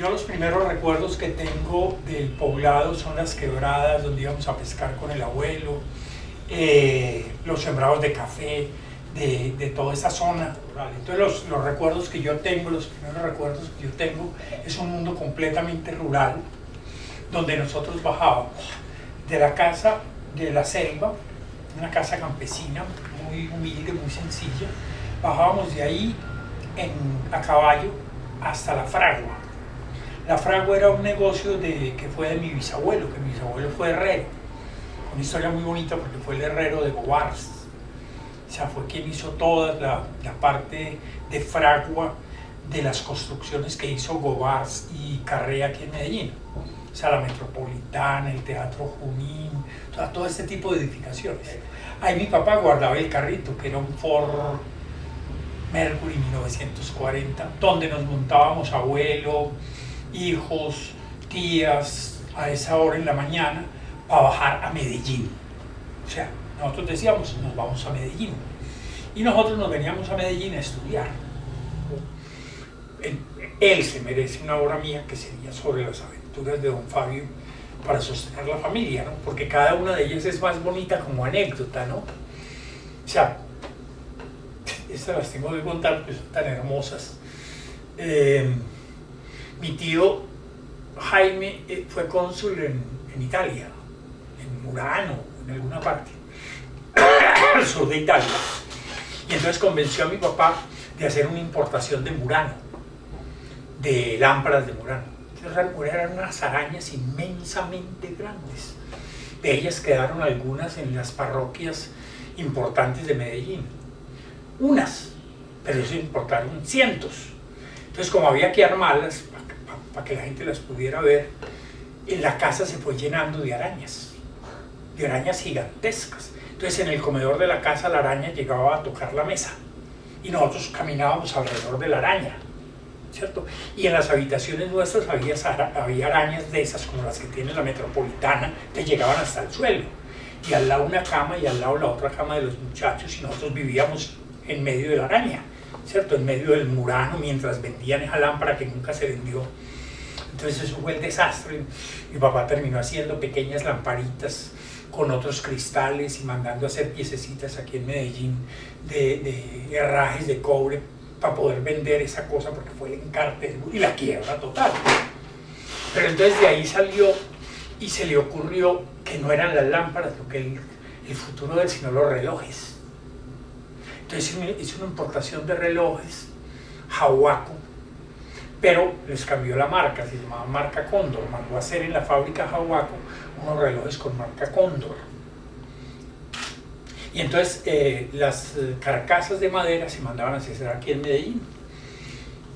Yo los primeros recuerdos que tengo del poblado son las quebradas donde íbamos a pescar con el abuelo, los sembrados de café, de toda esa zona rural. Entonces los recuerdos que yo tengo, los primeros recuerdos que yo tengo, es un mundo completamente rural, donde nosotros bajábamos de la casa de la selva, una casa campesina, muy humilde, muy sencilla, bajábamos de ahí a caballo hasta la fragua. La fragua era un negocio que fue de mi bisabuelo, que mi bisabuelo fue herrero. Una historia muy bonita porque fue el herrero de Gobars. O sea, fue quien hizo toda la parte de fragua de las construcciones que hizo Gobars y Carré aquí en Medellín. O sea, la Metropolitana, el Teatro Junín, o sea, todo este tipo de edificaciones. Ahí mi papá guardaba el carrito, que era un Ford Mercury 1940, donde nos montábamos abuelo, hijos, tías, a esa hora en la mañana, para bajar a Medellín. O sea, nosotros decíamos, nos vamos a Medellín. Y nosotros nos veníamos a Medellín a estudiar. Él se merece una obra mía que sería sobre las aventuras de don Fabio para sostener la familia, ¿no? Porque cada una de ellas es más bonita como anécdota, ¿no? O sea, estas las tengo que contar, pues son tan hermosas. Mi tío Jaime fue cónsul en Italia, en Murano, en alguna parte, al sur de Italia. Y entonces convenció a mi papá de hacer una importación de Murano, de lámparas de Murano. Entonces eran unas arañas inmensamente grandes. De ellas quedaron algunas en las parroquias importantes de Medellín. Unas, pero se importaron cientos. Entonces, como había que armarlas para que la gente las pudiera ver, en la casa se fue llenando de arañas gigantescas. Entonces, en el comedor de la casa la araña llegaba a tocar la mesa y nosotros caminábamos alrededor de la araña, ¿cierto? Y en las habitaciones nuestras había arañas de esas, como las que tiene la Metropolitana, que llegaban hasta el suelo. Y al lado una cama y al lado la otra cama de los muchachos, y nosotros vivíamos en medio de la araña, ¿cierto? En medio del Murano, mientras vendían esa lámpara que nunca se vendió. Entonces eso fue el desastre. Mi papá terminó haciendo pequeñas lamparitas con otros cristales y mandando a hacer piececitas aquí en Medellín de herrajes de cobre para poder vender esa cosa, porque fue el encarte y la quiebra total. Pero entonces de ahí salió y se le ocurrió que no eran las lámparas lo que el futuro de él, sino los relojes. Entonces hizo una importación de relojes Hawaco, pero les cambió la marca, se llamaba marca Cóndor. Mandó a hacer en la fábrica Hawaco unos relojes con marca Cóndor. Y entonces las carcasas de madera se mandaban a hacer aquí en Medellín.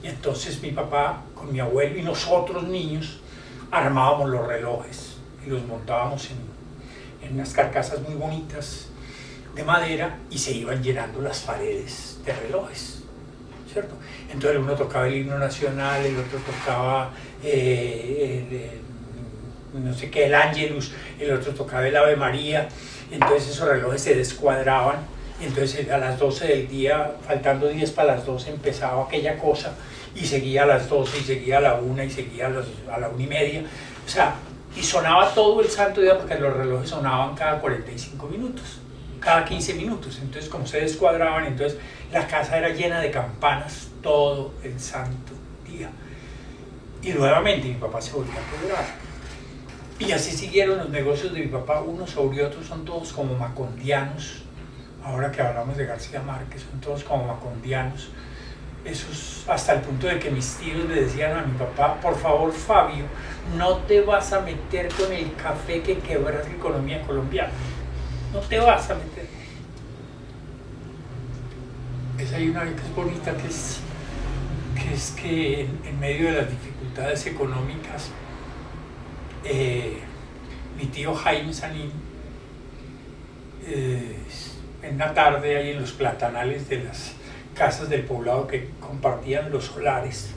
Y entonces mi papá con mi abuelo y nosotros niños armábamos los relojes y los montábamos en unas carcasas muy bonitas de madera y se iban llenando las paredes de relojes, ¿cierto? Entonces uno tocaba el himno nacional, el otro tocaba no sé qué, el Ángelus, el otro tocaba el Ave María. Entonces esos relojes se descuadraban y entonces a las 12 del día, faltando 10 para las 12, empezaba aquella cosa y seguía a las 12 y seguía a la 1 y seguía a la 1:30. O sea, y sonaba todo el santo día porque los relojes sonaban cada 45 minutos, cada 15 minutos. Entonces, como se descuadraban, entonces la casa era llena de campanas todo el santo día. Y nuevamente mi papá se volvió a quebrar. Y así siguieron los negocios de mi papá, unos sobre otros, son todos como macondianos. Ahora que hablamos de García Márquez, son todos como macondianos. Esos, hasta el punto de que mis tíos le decían a mi papá: por favor, Fabio, no te vas a meter con el café que quebras la economía colombiana. No te vas a meter. Hay una que es bonita, que es que en medio de las dificultades económicas, mi tío Jaime Sanín, en una tarde ahí en los platanales de las casas del poblado que compartían los solares,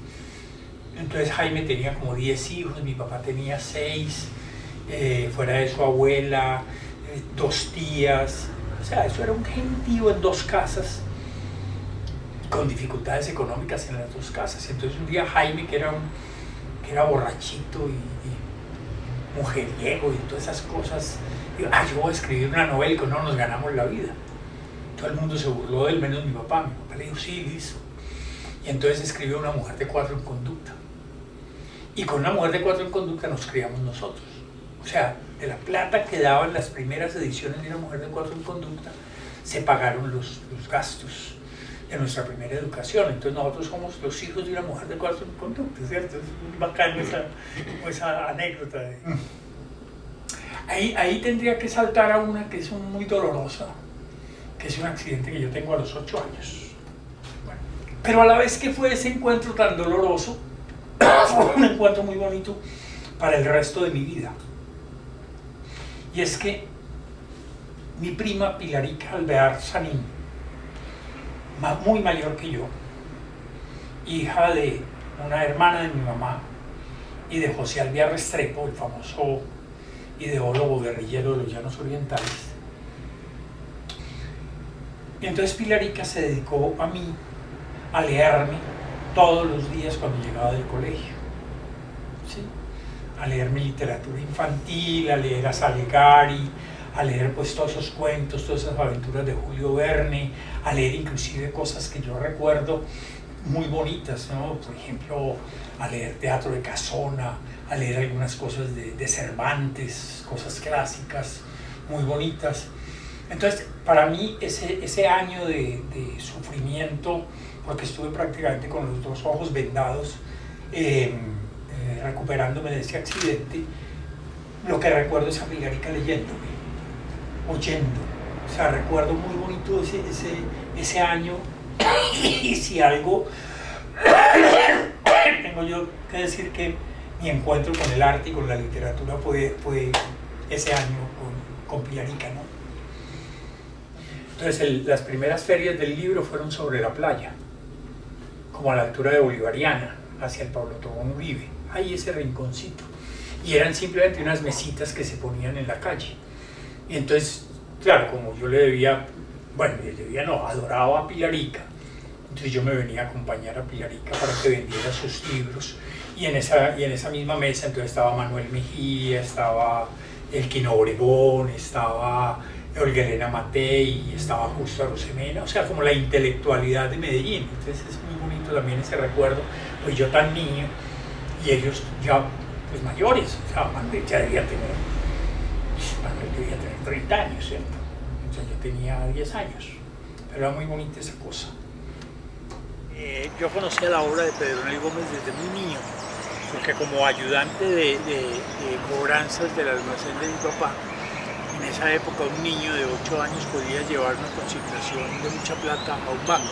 entonces Jaime tenía como 10 hijos, mi papá tenía 6, fuera de su abuela, 2 tías, o sea, eso era un gentío en 2 casas, con dificultades económicas en las 2 casas. Entonces un día Jaime, que que era borrachito y mujeriego y todas esas cosas. Y yo voy a escribir una novela y con no nos ganamos la vida. Todo el mundo se burló de él, menos mi papá. Mi papá le dijo, sí, listo. Y entonces escribió Una mujer de 4 en conducta. Y con Una mujer de 4 en conducta nos criamos nosotros. O sea, de la plata que daban las primeras ediciones de Una mujer de 4 en conducta, se pagaron los gastos de nuestra primera educación. Entonces nosotros somos los hijos de Una mujer de 4 en conducta, ¿cierto? Es muy bacano esa anécdota. Ahí tendría que saltar a una que es muy dolorosa, que es un accidente que yo tengo a los 8 años. Bueno, pero a la vez que fue ese encuentro tan doloroso, fue un encuentro muy bonito para el resto de mi vida. Y es que mi prima Pilarica Alvear Sanín, muy mayor que yo, hija de una hermana de mi mamá y de José Alvear Restrepo, el famoso ideólogo guerrillero de los Llanos Orientales. Y entonces Pilarica se dedicó a mí a leerme todos los días cuando llegaba del colegio, ¿sí? A leerme literatura infantil, a leer a Salgari, a leer pues todos esos cuentos, todas esas aventuras de Julio Verne, a leer inclusive cosas que yo recuerdo muy bonitas, ¿no? Por ejemplo, a leer teatro de Casona, a leer algunas cosas de Cervantes, cosas clásicas muy bonitas. Entonces, para mí ese año de sufrimiento, porque estuve prácticamente con los 2 ojos vendados, recuperándome de ese accidente, lo que recuerdo es a Pilarica leyéndome, oyendo. O sea, recuerdo muy bonito ese año. Y si algo tengo yo que decir, que mi encuentro con el arte y con la literatura fue ese año con Pilarica, ¿no? Entonces las primeras ferias del libro fueron sobre la playa, como a la altura de Bolivariana, hacia el Pablo Tobón Uribe, ahí ese rinconcito. Y eran simplemente unas mesitas que se ponían en la calle. Y entonces, claro, como yo adoraba a Pilarica, entonces yo me venía a acompañar a Pilarica para que vendiera sus libros. Y en esa misma mesa entonces estaba Manuel Mejía, estaba Elquino Obregón, estaba Olga Elena Matei, estaba Justo Arosemena, o sea, como la intelectualidad de Medellín. Entonces es muy bonito también ese recuerdo, pues yo tan niño y ellos ya pues mayores, o sea, Manuel ya debía tener 30 años, ¿cierto? Entonces yo tenía 10 años, pero era muy bonita esa cosa. Yo conocía la obra de Pedronel Gómez desde muy niño, porque como ayudante de cobranzas del almacén de mi papá, en esa época un niño de 8 años podía llevar una consignación de mucha plata a un banco,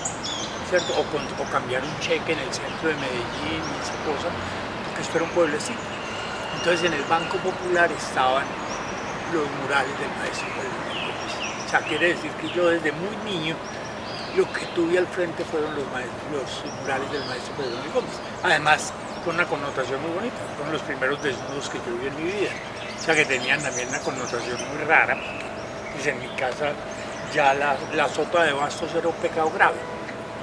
¿cierto? O cambiar un cheque en el centro de Medellín y esa cosa, porque esto era un pueblecito. Entonces en el Banco Popular estaban los murales del maestro Pedronel Gómez. O sea, quiere decir que yo desde muy niño lo que tuve al frente fueron los murales del maestro Pedronel Gómez. Además, con una connotación muy bonita, fueron los primeros desnudos que yo vi en mi vida. O sea, que tenían también una connotación muy rara, porque pues, en mi casa ya la sota de bastos era un pecado grave.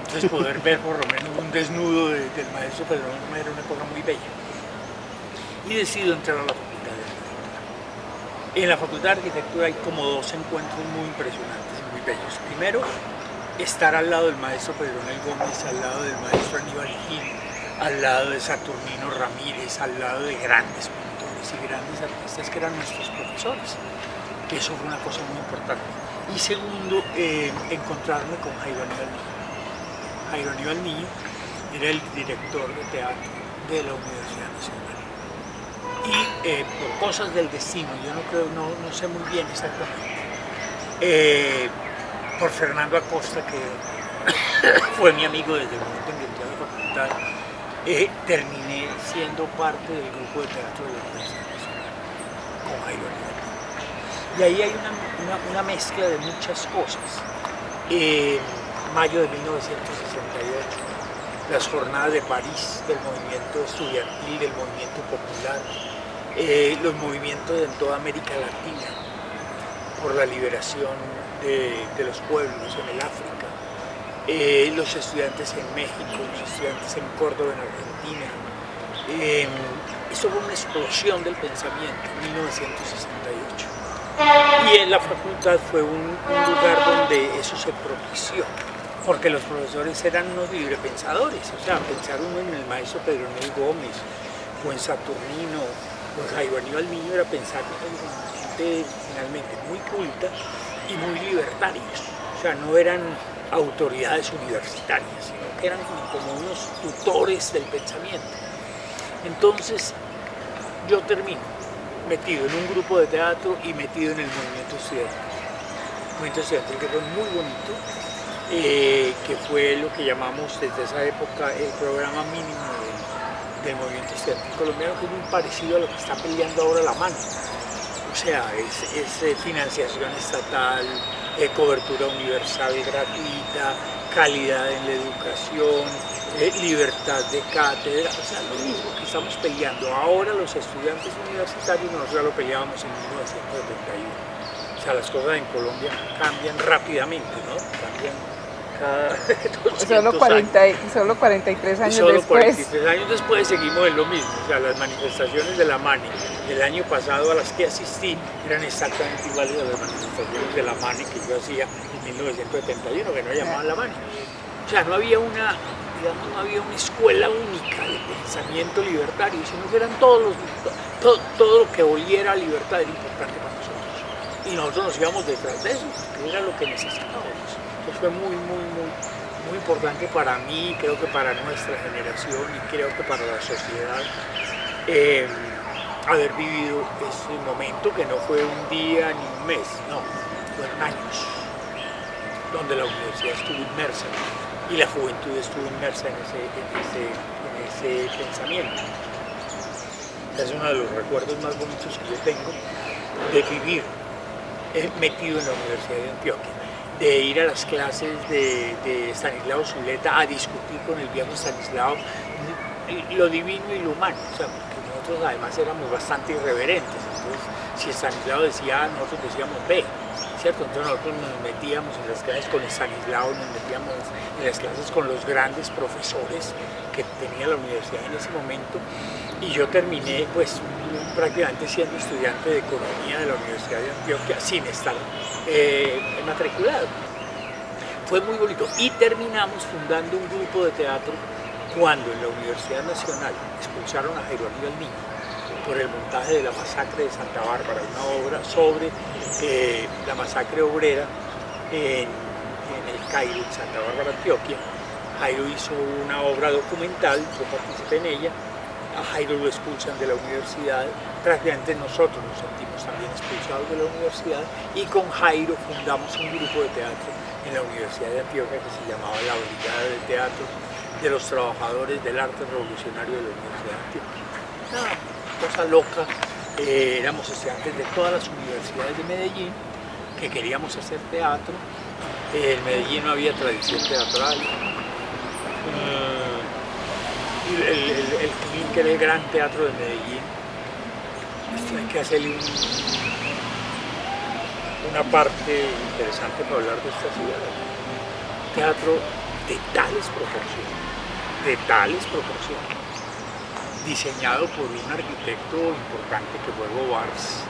Entonces poder ver por lo menos un desnudo del maestro Pedronel Gómez era una cosa muy bella. Y decido entrar a la Facultad de Arquitectura. En la Facultad de Arquitectura hay como 2 encuentros muy impresionantes y muy bellos. Primero, estar al lado del maestro Pedronel Gómez, al lado del maestro Aníbal Gil, al lado de Saturnino Ramírez, al lado de grandes pintores y grandes artistas que eran nuestros profesores. Eso fue una cosa muy importante. Y segundo, encontrarme con Jairo Aníbal Niño. Jairo Aníbal Niño era el director de teatro de la Universidad Nacional. Y por cosas del destino, yo no sé muy bien exactamente, por Fernando Acosta, que fue mi amigo desde el momento en que entré a la facultad, terminé siendo parte del grupo de teatro de la Universidad Nacional con Jairo Aníbal. Y ahí hay una mezcla de muchas cosas. Mayo de 1968, las jornadas de París del movimiento estudiantil, del movimiento popular, los movimientos en toda América Latina por la liberación de los pueblos en el África, los estudiantes en México, los estudiantes en Córdoba, en Argentina, Esto fue una explosión del pensamiento en 1968. Y en la facultad fue un lugar donde eso se propició, porque los profesores eran unos librepensadores, o sea, pensar uno en el maestro Pedro Nel Gómez, o en Saturnino, o en Jairo Aníbal Niño, era pensar en gente finalmente muy culta y muy libertarios, o sea, no eran autoridades universitarias, sino que eran como unos tutores del pensamiento. Entonces, yo termino metido en un grupo de teatro y metido en el movimiento estudiantil. El movimiento estudiantil que fue muy bonito, que fue lo que llamamos desde esa época el programa mínimo del movimiento estudiantil colombiano, que es muy parecido a lo que está peleando ahora la mano. O sea, es financiación estatal, cobertura universal y gratuita, calidad en la educación, libertad de cátedra, o sea, lo mismo que estamos peleando ahora los estudiantes universitarios, nosotros ya lo peleábamos en 1971. O sea, las cosas en Colombia cambian rápidamente, ¿no? Cambian cada 200 años. Solo 43 años solo después. 43 años después seguimos en lo mismo. O sea, las manifestaciones de la MANI del año pasado a las que asistí eran exactamente iguales a las manifestaciones de la MANI que yo hacía en 1971, que no llamaban la MANI. O sea, no había una escuela única de pensamiento libertario, sino que eran todo lo que oliera a libertad era importante para nosotros. Y nosotros nos íbamos detrás de eso, que era lo que necesitábamos. Entonces fue muy importante para mí, creo que para nuestra generación y creo que para la sociedad, haber vivido ese momento que no fue un día ni un mes, no, fueron años, donde la universidad estuvo inmersa y la juventud estuvo inmersa en ese pensamiento. Es uno de los recuerdos más bonitos que yo tengo de vivir metido en la Universidad de Antioquia, de ir a las clases de Estanislao Zuleta a discutir con el viejo Estanislao lo divino y lo humano, o sea, porque nosotros además éramos bastante irreverentes, entonces si Estanislao decía A, nosotros decíamos B, ¿cierto? Entonces nosotros nos metíamos en las clases con Estanislao, nos metíamos en las clases con los grandes profesores que tenía la universidad en ese momento, y yo terminé pues prácticamente siendo estudiante de economía de la Universidad de Antioquia sin estar matriculado. Fue muy bonito y terminamos fundando un grupo de teatro cuando en la Universidad Nacional expulsaron a Jairo Aníbal Niño por el montaje de la masacre de Santa Bárbara, una obra sobre la masacre obrera en el Cairo, en Santa Bárbara, Antioquia. Jairo hizo una obra documental, yo participé en ella. A Jairo lo expulsan de la universidad, prácticamente nosotros nos sentimos también expulsados de la universidad, y con Jairo fundamos un grupo de teatro en la Universidad de Antioquia que se llamaba la Brigada de Teatro de los Trabajadores del Arte Revolucionario de la Universidad de Antioquia. Una cosa loca, éramos estudiantes de todas las universidades de Medellín que queríamos hacer teatro. En Medellín no había tradición teatral. El CLIN, que era el Gran Teatro de Medellín, hay que hacerle una parte interesante para hablar de esta ciudad. Teatro de tales proporciones, diseñado por un arquitecto importante que fue Bovars,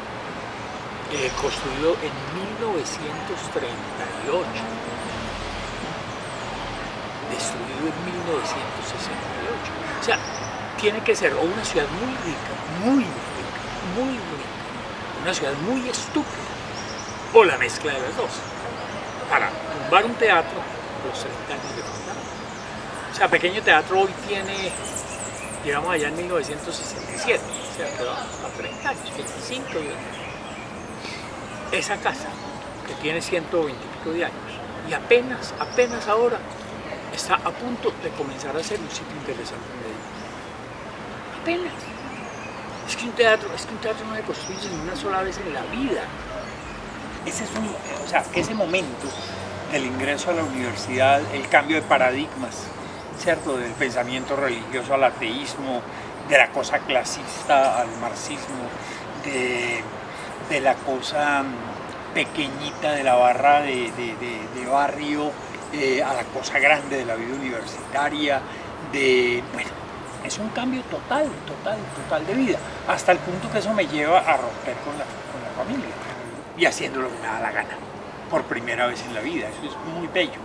construido en 1938, destruido en 1968. O sea, tiene que ser o una ciudad muy rica, una ciudad muy estúpida, o la mezcla de las dos, para tumbar un teatro los 30 años de fundado. O sea, Pequeño Teatro hoy llegamos allá en 1967, o sea, quedó a 30 años, 25 años. Esa casa, que tiene 120 y pico de años, y apenas ahora está a punto de comenzar a ser un sitio interesante en Medellín. Apenas. Es que un teatro no se construye ni una sola vez en la vida. Ese momento del ingreso a la universidad, el cambio de paradigmas, ¿cierto? Del pensamiento religioso al ateísmo, de la cosa clasista al marxismo, de la cosa pequeñita de la barra de barrio a la cosa grande de la vida universitaria, Es un cambio total de vida, hasta el punto que eso me lleva a romper con la familia y haciendo lo que me da la gana, por primera vez en la vida. Eso es muy bello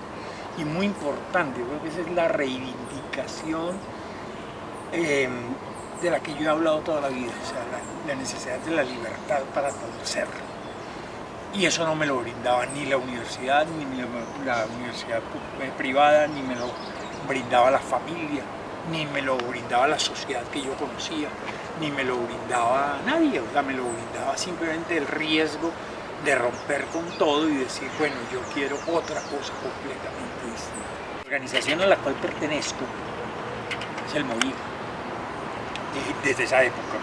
y muy importante. Yo creo que esa es la reivindicación de la que yo he hablado toda la vida, o sea, la necesidad de la libertad para poder ser. Y eso no me lo brindaba ni la universidad, ni la universidad privada, ni me lo brindaba la familia, ni me lo brindaba la sociedad que yo conocía, ni me lo brindaba nadie. O sea, me lo brindaba simplemente el riesgo de romper con todo y decir, bueno, yo quiero otra cosa completamente distinta. La organización a la cual pertenezco es el MOVID, desde esa época.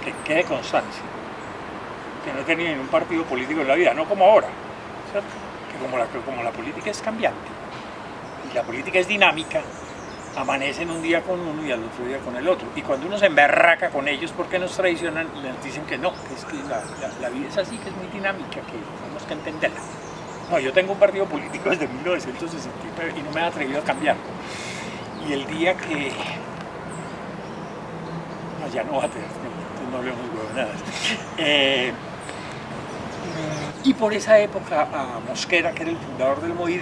Que quede constancia, que no tenía ningún partido político en la vida, no como ahora, ¿cierto? Que como la política es cambiante y la política es dinámica, amanecen un día con uno y al otro día con el otro. Y cuando uno se emberraca con ellos porque nos traicionan, les dicen que no, que es que la vida es así, que es muy dinámica, que tenemos que entenderla. No, yo tengo un partido político desde 1969 y no me he atrevido a cambiarlo. Y el día que... No, ya no va a tener, no hablemos huevonadas. Y por esa época a Mosquera, que era el fundador del MOVID,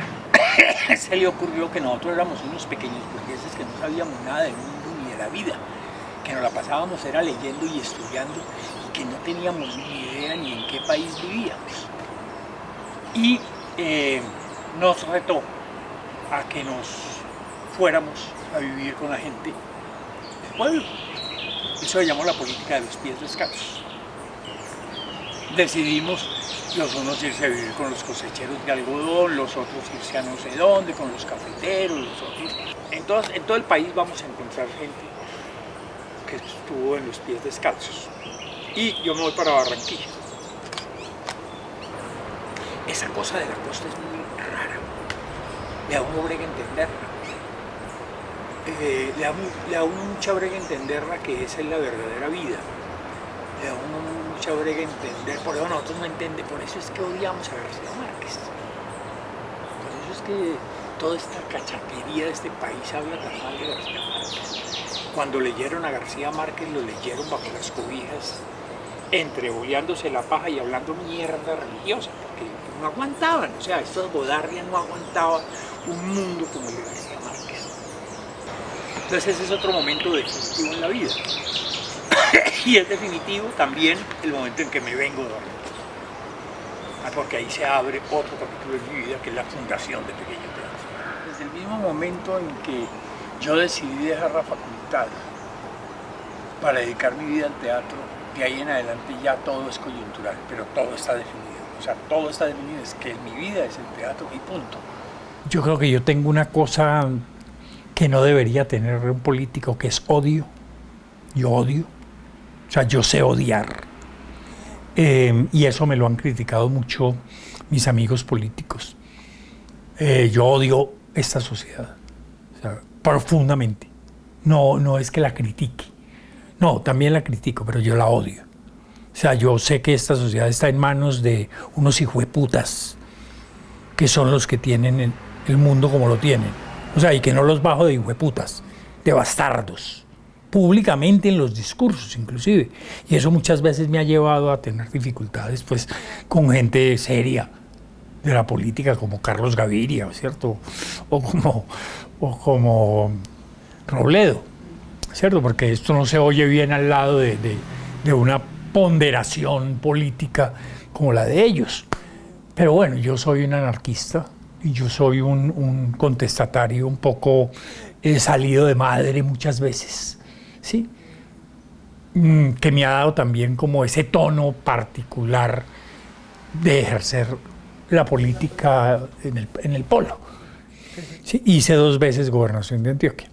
se le ocurrió que nosotros éramos unos pequeños burgueses que no sabíamos nada del mundo ni de la vida, que nos la pasábamos era leyendo y estudiando y que no teníamos ni idea ni en qué país vivíamos. Y nos retó a que nos fuéramos a vivir con la gente del pueblo. Eso se llamó la política de los pies descalzos. Decidimos los unos irse a vivir con los cosecheros de algodón, los otros irse a no sé dónde, con los cafeteros, los otros. En todo el país vamos a encontrar gente que estuvo en los pies descalzos. Y yo me voy para Barranquilla. Esa cosa de la costa es muy rara. Le da a uno brega entenderla. Le da a uno mucha brega entenderla, que esa es la verdadera vida. Le da a uno mucha brega entender, por eso nosotros no entendemos, por eso es que odiamos a García Márquez. Por eso es que toda esta cachaquería de este país habla tan mal de García Márquez. Cuando leyeron a García Márquez, lo leyeron bajo las cobijas, entrebollándose la paja y hablando mierda religiosa, porque no aguantaban, o sea, estos Godarria no aguantaban un mundo como el de García Márquez. Entonces ese es otro momento definitivo en la vida. Y es definitivo también el momento en que me vengo de Barranquilla, porque ahí se abre otro capítulo de mi vida, que es la fundación de Pequeño Teatro. Desde el mismo momento en que yo decidí dejar la facultad para dedicar mi vida al teatro, de ahí en adelante ya todo es coyuntural, pero todo está definido. O sea, todo está definido, es que mi vida es el teatro y punto. Yo creo que yo tengo una cosa que no debería tener un político, que es odio. Yo odio. O sea, yo sé odiar. Y eso me lo han criticado mucho mis amigos políticos. Yo odio esta sociedad, o sea, profundamente. No es que la critique. No, también la critico, pero yo la odio. O sea, yo sé que esta sociedad está en manos de unos hijueputas, que son los que tienen el mundo como lo tienen. O sea, y que no los bajo de hijueputas, de bastardos. Públicamente en los discursos inclusive, y eso muchas veces me ha llevado a tener dificultades pues con gente seria de la política como Carlos Gaviria, ¿cierto? O como Robledo, ¿cierto? Porque esto no se oye bien al lado de una ponderación política como la de ellos. Pero bueno, yo soy un anarquista y yo soy un contestatario un poco salido de madre muchas veces. ¿Sí? Que me ha dado también como ese tono particular de ejercer la política en el polo. ¿Sí? Hice 2 veces gobernación de Antioquia.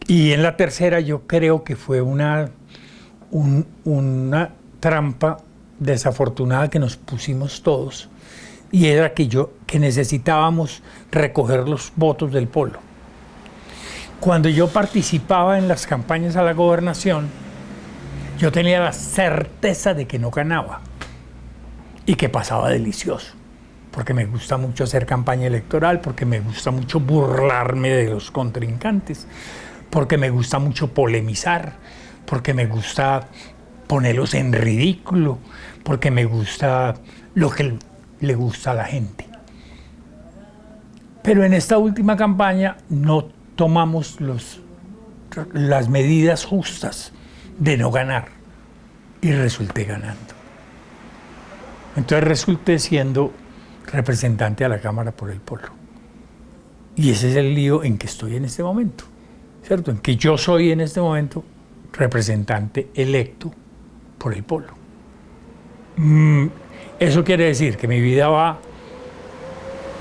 Y en la tercera yo creo que fue una trampa desafortunada que nos pusimos todos, y era que necesitábamos recoger los votos del polo. Cuando yo participaba en las campañas a la gobernación, yo tenía la certeza de que no ganaba y que pasaba delicioso, porque me gusta mucho hacer campaña electoral, porque me gusta mucho burlarme de los contrincantes, porque me gusta mucho polemizar, porque me gusta ponerlos en ridículo, porque me gusta lo que le gusta a la gente. Pero en esta última campaña no tomamos las medidas justas de no ganar y resulté ganando. Entonces resulté siendo representante a la Cámara por el Polo. Y ese es el lío en que estoy en este momento, ¿cierto? En que yo soy en este momento representante electo por el Polo. Eso quiere decir que mi vida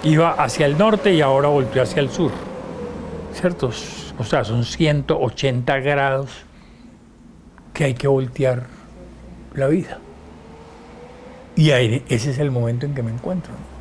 iba hacia el norte y ahora volvió hacia el sur, ¿cierto? O sea, son 180 grados que hay que voltear la vida. Y ahí, ese es el momento en que me encuentro, ¿no?